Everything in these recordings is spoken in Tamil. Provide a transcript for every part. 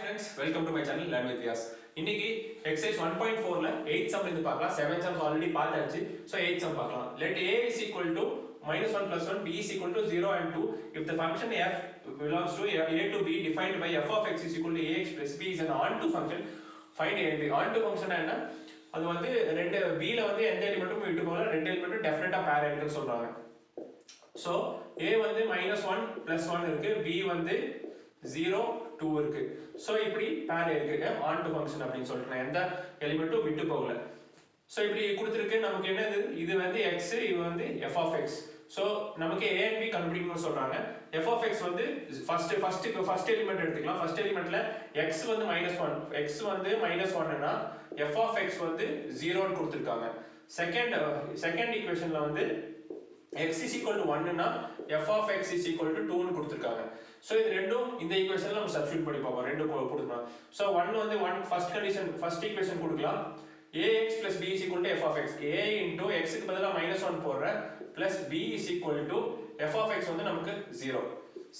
friends, welcome to my channel Learn with Vyas. இன்னைக்கு exercise 1.4ல 8 sum இருந்து பார்க்கலாம். 7 sums already பார்த்தாச்சு. So 8 sum பார்க்கலாம். Let a is equal to -1 plus 1, b is equal to 0 and 2 if the function f belongs to a to b defined by f of x is equal to ax plus b is an onto function. Find a. onto function என்ன? அது வந்து ரெண்டு b ல வந்து எந்த எலிமெண்ட்டும் விட்டு போகல, ரெண்டு எலிமெண்ட்டும் டெஃபினட்டா பேர் ஆயிடுன்னு சொல்றாங்க. So a வந்து -1 plus 1 இருக்கு, b வந்து 0 2 இருக்கு. சோ இப்படி பேர் இருக்கு onto function அப்படினு சொல்றேன். எந்த எலிமெண்ட்டும் விட்டு போகல. சோ இப்படி கொடுத்திருக்கு. நமக்கு என்னது? இது வந்து x, இது வந்து f of x. சோ நமக்கு a and b கண்டுபிடிக்கணும்னு சொல்றாங்க. f of x வந்து ஃபர்ஸ்ட் எலிமெண்ட் எடுத்துக்கலாம். ஃபர்ஸ்ட் எலிமெண்ட்ல x வந்து -1, x வந்து -1 னா f of x வந்து 0 ன்னு கொடுத்திருக்காங்க. செகண்ட் ஈக்குவேஷன்ல வந்து x is equal to 1 னா f of x is equal to 2 ன்னு கொடுத்திருக்காங்க. சோ இது ரெண்டும் இந்த ஈக்குவேஷன்ல நம்ம சப்ஸ்டிட்யூட் பண்ணி பார்ப்போம். ரெண்டும் கொடுக்கலாம். சோ 1 வந்து ஃபர்ஸ்ட் ஈக்குவேஷன் கொடுக்கலாம். ax plus b is equal to f of x. a into x க்கு பதிலா -1 போடுறேன் plus b is equal to f of x வந்து நமக்கு 0.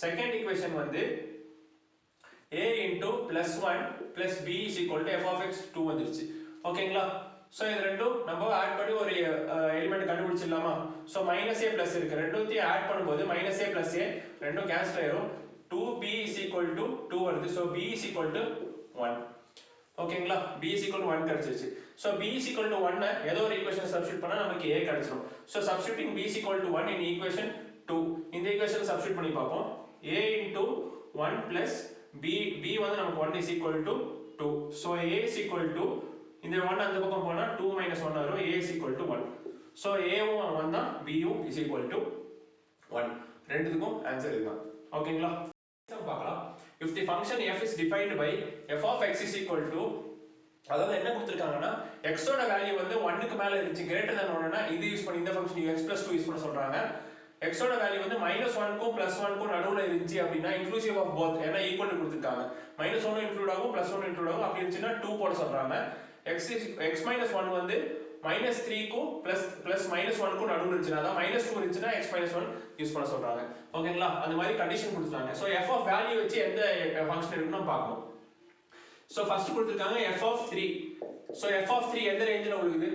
செகண்ட் ஈக்குவேஷன் வந்து a into +1 plus b is equal to f of x 2 வந்துருச்சு. ஓகேங்களா? சோ இது ரெண்டும் நம்ம ஆட் பண்ணி ஒரு எலிமெண்ட் கண்டுபிடிச்சிடலாமா? சோ -a plus இருக்கு. ரெண்டுத்தையும் ஆட் பண்ணும்போது -a plus a ரெண்டும் கேன்சல் ஆயிரும். 2b is equal to 2 வருது. So b is equal to 1. ஓகேங்களா? b is equal to 1 கிடைச்சிருச்சு. So b is equal to 1 ஏதோ ஒரு ஈக்குவேஷன் சப்ஸ்டிட்யூட் பண்ணா நமக்கு a கிடைச்சிரும். So substituting b is equal to 1 in equation 2. இந்த ஈக்குவேஷன் சப்ஸ்டிட்யூட் பண்ணி பார்ப்போம். a into 1 plus b வந்து நமக்கு 1 is equal to 2. So a is equal to இந்த 1 அந்த பக்கம் போனா 2 minus 1 வரும். a is equal to 1. So a வும் 1 தான், b வும் is equal to 1. ரெண்டுத்துக்கும் ஆன்சர் இதுதான். ஓகேங்களா? பார்க்கலாம். If the function f is defined by f of x is equal to, அதாவது என்ன கொடுத்திருக்காங்கன்னா x ஓட வேல்யூ வந்து 1 க்கு மேல இருந்துச்சு, கிரேட்டர் than 1 னா இது யூஸ் பண்ணி இந்த ஃபங்க்ஷன் x plus 2 யூஸ் பண்ண சொல்றாங்க. x ஓட வேல்யூ வந்து -1 க்கும் +1 க்கும் நடுவுல இருந்துச்சு அப்படினா இன்க்ளூசிவ் ஆஃப் போத், ஏனா ஈக்குவல் டு கொடுத்திருக்காங்க. -1 இன்க்ளூட் ஆகும், +1 இன்க்ளூட் ஆகும். அப்படி இருந்துச்சுனா 2 போட சொல்றாங்க. x -1 வந்து -3 க்கும் +-1 க்கும் நடுவுல இருந்துச்சுனா, அதாவது -2 இருந்துச்சுனா x -1 யூஸ் பண்ண சொல்றாங்க. ஓகேங்களா? அந்த மாதிரி கண்டிஷன் கொடுத்தாங்க. சோ f of வேல்யூ வச்சு எந்த ஃபங்க்ஷன் எடுக்கணும் நம்ம பார்க்கணும். சோ ஃபர்ஸ்ட் கொடுத்திருக்காங்க f of 3. So f of 3 எந்த ரேஞ்சில உள்ளது?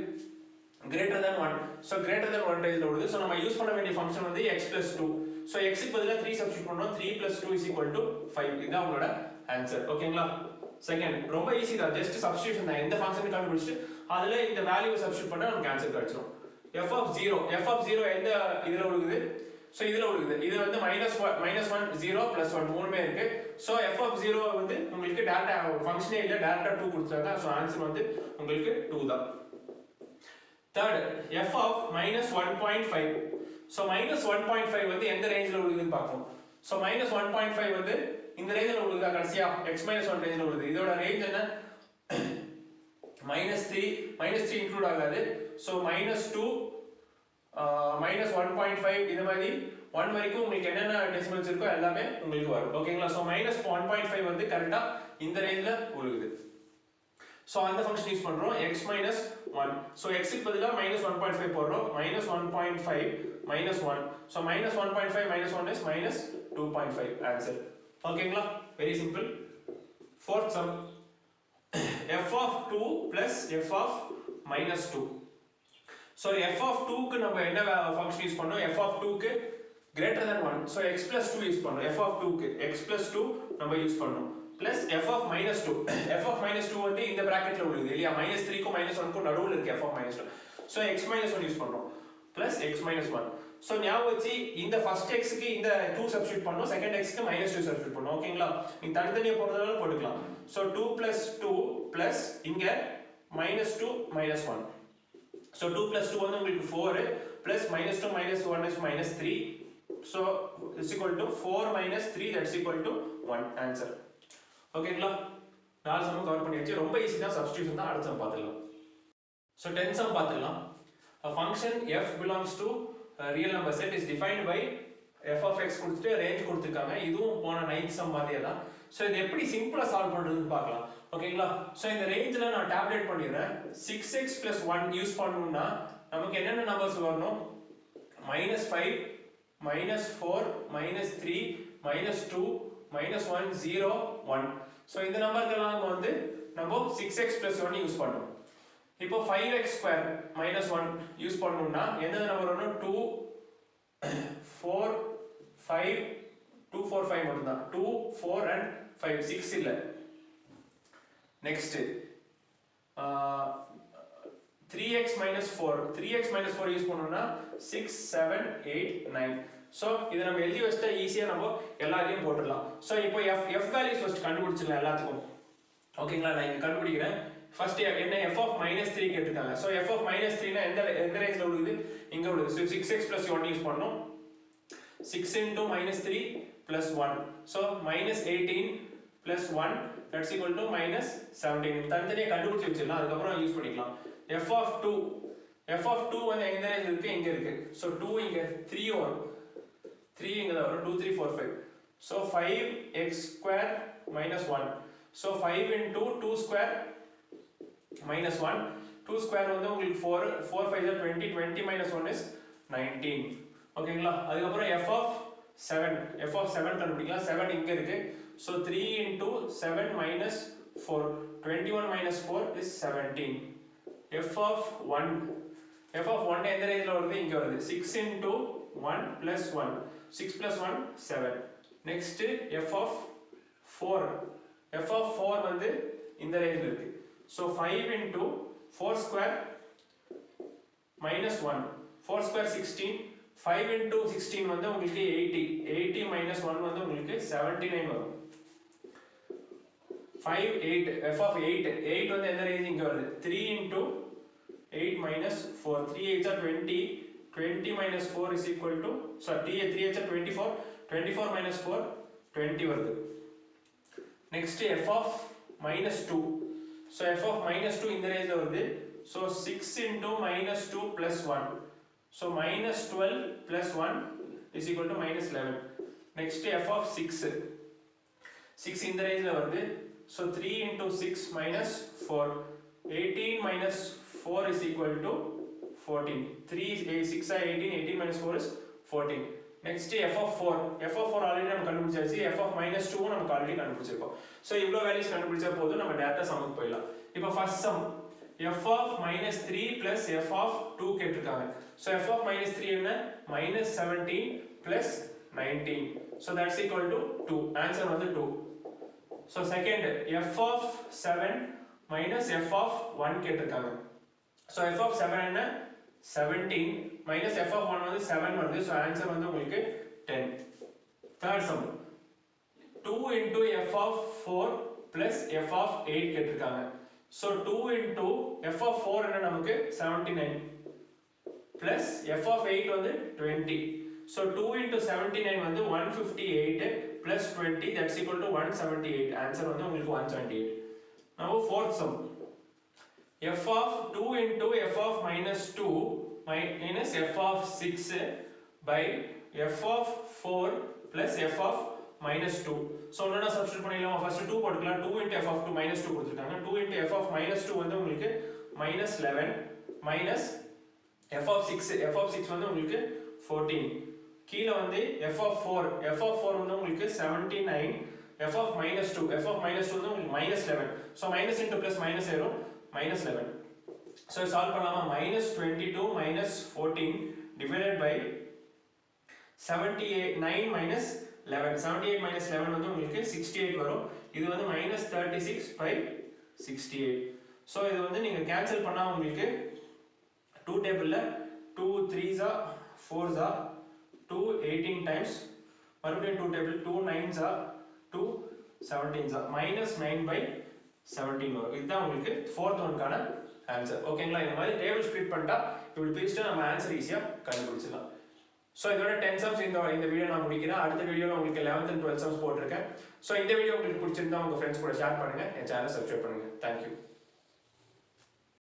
Greater than 1. So greater than 1 ரேஞ்சில உள்ளது. சோ நம்ம யூஸ் பண்ண வேண்டிய ஃபங்க்ஷன் வந்து x plus 2. சோ x க்கு பதிலா 3 சப்ஸ்டிட்யூட் பண்றோம். 3 plus 2 is equal to 5. இதுதான் உங்களோட ஆன்சர். ஓகேங்களா? செகண்ட் ரொம்ப ஈஸி தான், ஜஸ்ட் சப்ஸ்டிட்யூஷன் தான். எந்த ஃபங்க்ஷன் கண்டுபிடிச்சிட்டு அதுல இந்த வேல்யூவை சப்ஸ்டிட்யூட் பண்ணா நமக்கு ஆன்சர் கிடைச்சிரும். f of 0 எந்த இதுல உள்ளது? சோ இதுல உள்ளது. இது வந்து -1 0 +1 மூணுமே இருக்கு. சோ f of 0 வந்து உங்களுக்கு டைரக்டா ஃபங்க்ஷனே இல்ல, டைரக்டா 2 கொடுத்தாங்க. சோ ஆன்சர் வந்து உங்களுக்கு 2 தான். Third f of -1.5. சோ -1.5 வந்து எந்த ரேஞ்சில உள்ளதுன்னு பார்ப்போம். சோ -1.5 வந்து இந்த ரேஞ்சில உள்ளதா கடைசியா x -1 ரேஞ்சில உள்ளது. இதோட ரேஞ்ச் என்ன? -3 இன்க்ளூட் ஆகாது. சோ -2 -1.5 இந்த மாதிரி 1 வரைக்கும் உங்களுக்கு என்னென்ன டெசிமல்ஸ் இருக்கோ எல்லாமே உங்களுக்கு வரும். ஓகேங்களா? சோ -1.5 வந்து கரெக்ட்டா இந்த ரேஞ்சில உள்ளது. சோ அந்த ஃபங்க்ஷன் யூஸ் பண்றோம் x -1. சோ x க்கு பதிலா -1.5 போடுறோம். -1.5 -1. So -1.5 -1 is -2.5 answer. ஓகேங்களா? Very simple. fourth sum f of 2 plus f of -2. so f of 2 க்கு நம்ம என்ன ஃபங்க்ஷன் யூஸ் பண்ணோம்? f of 2 க்கு greater than 1. so x plus 2 use பண்ணோம். f of 2 க்கு x plus 2 நம்ம யூஸ் பண்ணோம். plus f of -2. f of -2 வந்து இந்த பிராக்கெட்ல உள்ளது இல்லையா? -3 க்கும் -1 க்கும் நடுவுல இருக்கு f of -2. so x -1 use பண்றோம் plus x -1. so ஞாபகம் வச்சு இந்த ஃபர்ஸ்ட் x க்கு இந்த 2 சப்ஸ்டிட்யூட் பண்ணோம், செகண்ட் x க்கு -2 சப்ஸ்டிட்யூட் பண்ணோம். ஓகேங்களா? நீங்க தனித்தனியா போடுறதால போட்டுக்கலாம். so 2 plus 2 plus இங்க -2 -1. so 2 plus 2 வந்து உங்களுக்கு 4 plus -2 -1 is -3. so it's equal to 4 -3, that's equal to 1 answer. ஓகேங்களா? நாலு சம் கவர் பண்ணியாச்சு. ரொம்ப ஈஸி தான், சப்ஸ்டிட்யூஷன் தான். அடுத்த சம் பார்த்துடலாம். so 10 sum பார்த்துடலாம். a function f belongs to a real number set is defined by f of x கொடுத்துட்டு ரேஞ்ச் கொடுத்திருக்காங்க. இதுவும் போன 9th sum மாதிரியே தான். சோ இது எப்படி சிம்பிளா சால்வ் பண்றதுன்னு பார்க்கலாம். ஓகேங்களா? சோ இந்த ரேஞ்ச்ல நான் டேப்லெட் பண்ணிடுறேன். 6x plus 1 யூஸ் பண்ணனும்னா நமக்கு என்னென்ன நம்பர்ஸ் வரணும்? -5 -4 -3 -2 -1 0 1. ஸோ இந்த நம்பருக்கெல்லாம் நம்ம 6x plus 1 யூஸ் பண்ணணும். இப்போ 5x square minus 1 யூஸ் பண்ணணும்னா எந்த நம்பர் வரணும்? 2 4 5 2 4 5 மட்டும் தான். 2 4 and 5 6 இல்ல. நெக்ஸ்ட் 3x minus 4 யூஸ் பண்ணனும்னா 6 7 8 9. சோ இத நம்ம எழுதி வச்சா ஈஸியா நம்ம எல்லாரையும் போட்டுடலாம். சோ இப்போ f வேல்யூஸ் ஃபர்ஸ்ட் கண்டுபிடிச்சிடலாம் எல்லாத்துக்கும். ஓகேங்களா? நான் இங்க கண்டுபிடிக்கிறேன். ஃபர்ஸ்ட் என்ன f of -3 கேட்டிருக்காங்க. சோ f of -3 னா எந்த ரேஞ்ச்ல உள்ளது? இங்க உள்ளது. So 6x plus 1 யூஸ் பண்ணனும். 6 into -3 plus 1. So -18 plus 1 that's equal to -17. தனித்தனியா கண்டுபிடிச்சு வச்சிடலாம். அதுக்கு அப்புறம் யூஸ் பண்ணிக்கலாம். f of 2 வந்து எந்த ரேஞ்ச்ல இருக்கு? இங்க இருக்கு. So 2 இங்க 3 வரும். 3 இங்க தான் வரும். 2 3 4 5. So 5x square minus 1. So 5 into 2 square minus 1. 2 square வந்து உங்களுக்கு 4 5 is 20. 20 minus 1 is 19. ஓகேங்களா? அதுக்கு அப்புறம் f of 7 கண்டுபிடிக்கலாம். 7 இங்க இருக்கு. So 3 into 7 minus 4. 21 minus 4 is 17. f of 1 எந்த ரேஞ்ச்ல வருது? இங்க வருது. 6 into 1 plus 1. 6 plus 1 7. Next f of 4 வந்து இந்த ரேஞ்ச்ல இருக்கு. So 5 into 4 square minus 1. 4 square 16. 5 into 16 வந்து உங்களுக்கு 80 minus 1 வந்து உங்களுக்கு 79 வரும். 5 8 f of 8 வந்து எந்த ரேஞ்ச் இங்க வருது? 3 into 8 minus 4. 3 8 are 20. 20 minus 4 is equal to 3 8 are 24. 24 minus 4 20 வருது. Next f of -2. So f of -2 இந்த ரேஞ்ச்ல வருது. So 6 into -2 plus 1. So -12 plus 1 is equal to -11. Next f of 6 இந்த ரேஞ்ச்ல வருது. So 3 into 6 minus 4. 18 minus 4 is equal to 14. 6 are 18 minus 4 is 14. Next f of 4 already நம்ம கண்டுபிடிச்சாச்சு. f of -2 நம்ம ஆல்ரெடி கண்டுபிடிச்சிருக்கோம். சோ இவ்ளோ வேல்யூஸ் கண்டுபிடிச்சா போதும், நம்ம டைரக்டா சம்முக்கு போயிடலாம். இப்போ first sum f of -3 plus f of 2 கேட்டிருக்காங்க. So f of -3 என்ன? -17 plus 19. So that's equal to 2. Answer வந்து 2. So second f of 7 minus f of 1 கேட்டிருக்காங்க. So f of 7 என்ன? 17 minus f of 1 வந்து 7 வருது. So answer வந்து உங்களுக்கு 10. Third sum 2 into f of 4 plus f of 8 கேட்டிருக்காங்க. So 2 into f of 4 என்ன நமக்கு 79 plus f of 8 வந்து 20. So 2 into 79 வந்து 158 plus 20 that's equal to 178. Answer வந்து உங்களுக்கு 178. Now fourth sum f of 2 into f of -2 minus f of 6 by f of 4 plus f of -2. So என்னன்னா சப்ஸ்டிட்யூட் பண்ணிடலாம். ஃபர்ஸ்ட் 2 போட்டுக்கலாம். 2 into f of 2 -2 கொடுத்திருக்காங்க. 2 into f of -2 வந்து உங்களுக்கு -11 minus f of 6 வந்து உங்களுக்கு 14. கீழ வந்து f of 4 வந்து உங்களுக்கு 79. f of -2 வந்து உங்களுக்கு -11. So minus into plus minus ஆயிரும் -11. So சால்வ் பண்ணலாமா? -22 minus 14 divided by 79 minus 11. 78 minus 11 வந்து உங்களுக்கு 68 வரும். இது வந்து -36 by 68. So இது வந்து நீங்க கேன்சல் பண்ணா உங்களுக்கு 2 டேபிள்ல 2 3s are 4s are 2 18 times மறுபடியும் 2 table 2 9s are 2 17s are -9 by 17 வரும். இதுதான் உங்களுக்கு fourth ஒன்கான ஆன்சர். ஓகேங்களா? இந்த மாதிரி டேபிள் ஸ்ப்ளிட் பண்ணிட்டா இப்படி பிரிச்சுட்டா நம்ம ஆன்சர் ஈஸியா கண்டுபிடிச்சிடலாம். சோ இதோட 10 sums இந்த வீடியோ நான் முடிக்கிறேன். அடுத்த வீடியோல உங்களுக்கு 11th and 12th sums போட்டுருக்கேன். சோ இந்த வீடியோ உங்களுக்கு பிடிச்சிருந்தா உங்க ஃப்ரெண்ட்ஸ் கூட ஷேர் பண்ணுங்க. என் சேனலை சப்ஸ்கிரைப் பண்ணுங்க. Thank you.